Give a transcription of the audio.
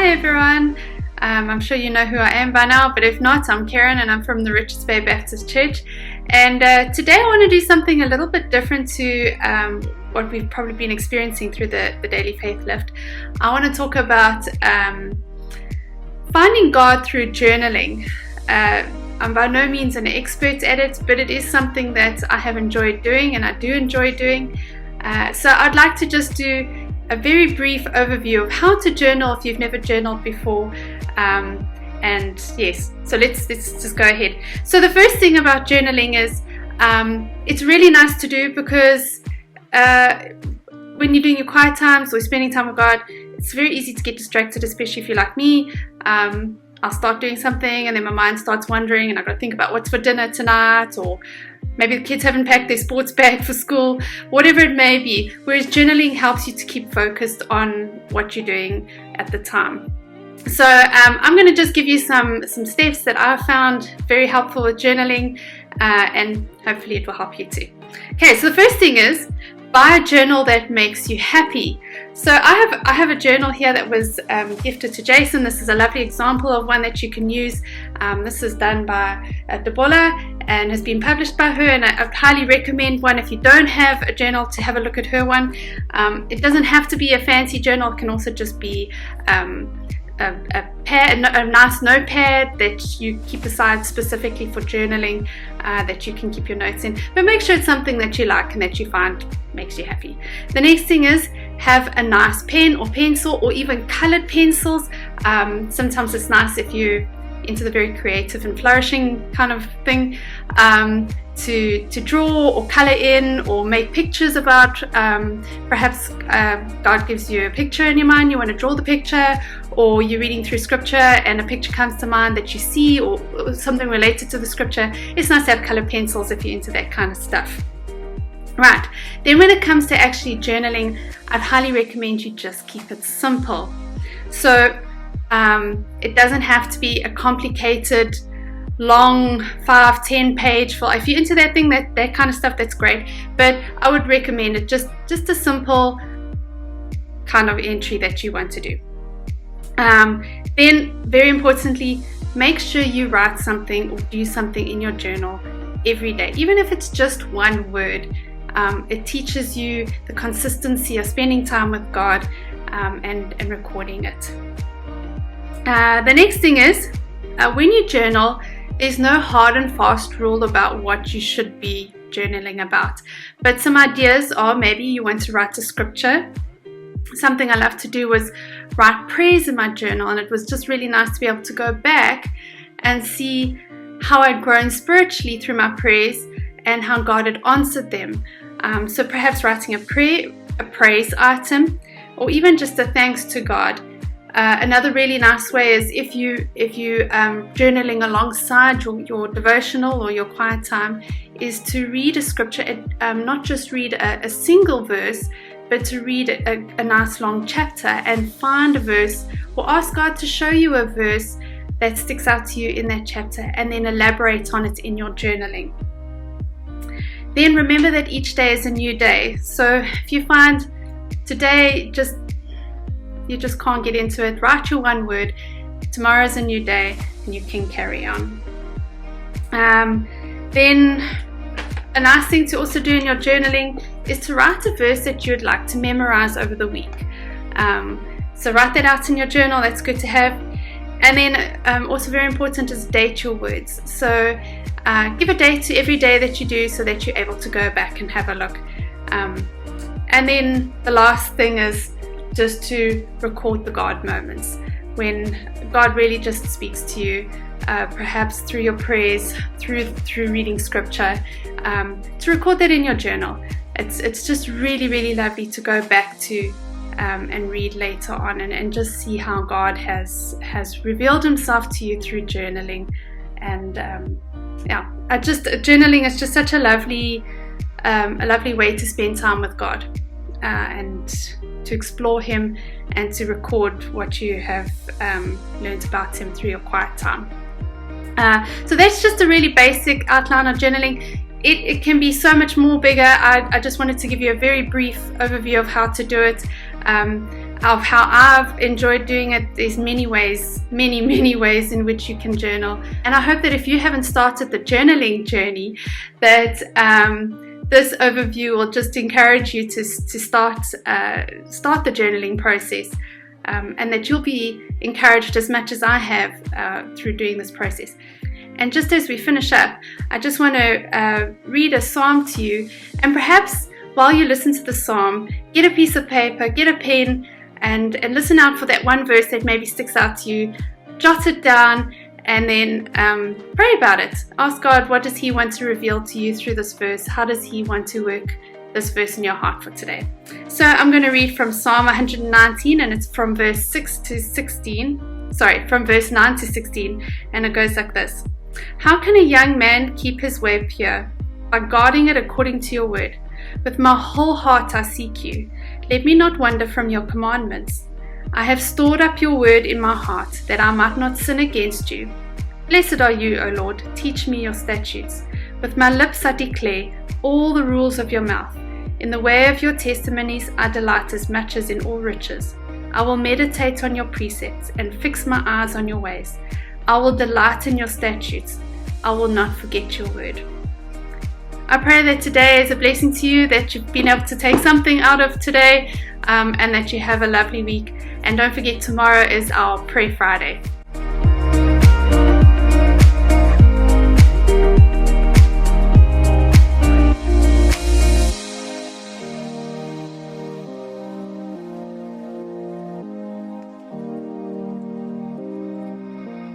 Hi everyone, I'm sure you know who I am by now, but if not, I'm Kerryn and I'm from the Richards Bay Baptist Church, and today I want to do something a little bit different to what we've probably been experiencing through the Daily Faith Lift. I want to talk about finding God through journaling. I'm by no means an expert at it, but it is something that I have enjoyed doing and I do enjoy doing. So I'd like to just do a very brief overview of how to journal if you've never journaled before. And yes, so let's just go ahead. So the first thing about journaling is it's really nice to do because when you're doing your quiet times or spending time with God, it's very easy to get distracted, especially if you're like me. I'll start doing something and then my mind starts wandering and I've got to think about what's for dinner tonight, or maybe the kids haven't packed their sports bag for school, whatever it may be. Whereas journaling helps you to keep focused on what you're doing at the time. So I'm going to just give you some steps that I found very helpful with journaling, and hopefully it will help you too. Okay, so the first thing is buy a journal that makes you happy. So I have a journal here that was gifted to Jason. This is a lovely example of one that you can use. This is done by Debola and has been published by her, and I highly recommend one if you don't have a journal to have a look at her one. It doesn't have to be a fancy journal. It can also just be a nice notepad that you keep aside specifically for journaling, that you can keep your notes in, but make sure it's something that you like and that you find makes you happy. The next thing is have a nice pen or pencil, or even colored pencils. Sometimes it's nice if you're into the very creative and flourishing kind of thing, to draw or color in or make pictures about. Perhaps God gives you a picture in your mind, you want to draw the picture, or you're reading through scripture and a picture comes to mind that you see, or something related to the scripture. It's nice to have colored pencils if you're into that kind of stuff. Right, then when it comes to actually journaling, I'd highly recommend you just keep it simple. So it doesn't have to be a complicated, long 5-10 page file. If you're into that thing, that kind of stuff, that's great. But I would recommend it just a simple kind of entry that you want to do. Then, very importantly, make sure you write something or do something in your journal every day, even if it's just one word. It teaches you the consistency of spending time with God and recording it. The next thing is, when you journal, there's no hard and fast rule about what you should be journaling about. But some ideas are, maybe you want to write a scripture. Something I love to do was write prayers in my journal, and it was just really nice to be able to go back and see how I'd grown spiritually through my prayers and how God had answered them. So perhaps writing a prayer, a praise item, or even just a thanks to God. Another really nice way is if you journaling alongside your devotional or your quiet time, is to read a scripture, not just read a single verse, but to read a nice long chapter and find a verse, or ask God to show you a verse that sticks out to you in that chapter, and then elaborate on it in your journaling. Then remember that each day is a new day. So if you find today you just can't get into it, write your one word. Tomorrow's a new day and you can carry on. Then a nice thing to also do in your journaling is to write a verse that you'd like to memorize over the week. So write that out in your journal, that's good to have. And then also very important is date your words. So give a date to every day that you do so that you're able to go back and have a look. And then the last thing is just to record the God moments, when God really just speaks to you, perhaps through your prayers, through reading scripture, to record that in your journal. It's just really, really lovely to go back to and read later on and just see how God has revealed himself to you through journaling. And journaling is just such a lovely way to spend time with God, and to explore him and to record what you have learned about him through your quiet time. So that's just a really basic outline of journaling. It can be so much more bigger. I just wanted to give you a very brief overview of how to do it. of how I've enjoyed doing it. There's many ways in which you can journal, and I hope that if you haven't started the journaling journey, that this overview will just encourage you to start the journaling process, and that you'll be encouraged as much as I have through doing this process. And just as we finish up, I just want to read a psalm to you, and perhaps while you listen to the psalm, get a piece of paper, get a pen, and listen out for that one verse that maybe sticks out to you. Jot it down, and then pray about it. Ask God, what does He want to reveal to you through this verse? How does He want to work this verse in your heart for today? So I'm going to read from Psalm 119, and it's from verse 6 to 16. Sorry, from verse 9 to 16, and it goes like this. How can a young man keep his way pure? By guarding it according to your word. With my whole heart I seek you. Let me not wander from your commandments. I have stored up your word in my heart, that I might not sin against you. Blessed are you, O Lord. Teach me your statutes. With my lips I declare all the rules of your mouth. In the way of your testimonies I delight as much as in all riches. I will meditate on your precepts and fix my eyes on your ways. I will delight in your statutes. I will not forget your word. I pray that today is a blessing to you, that you've been able to take something out of today, and that you have a lovely week. And don't forget, tomorrow is our Pray Friday.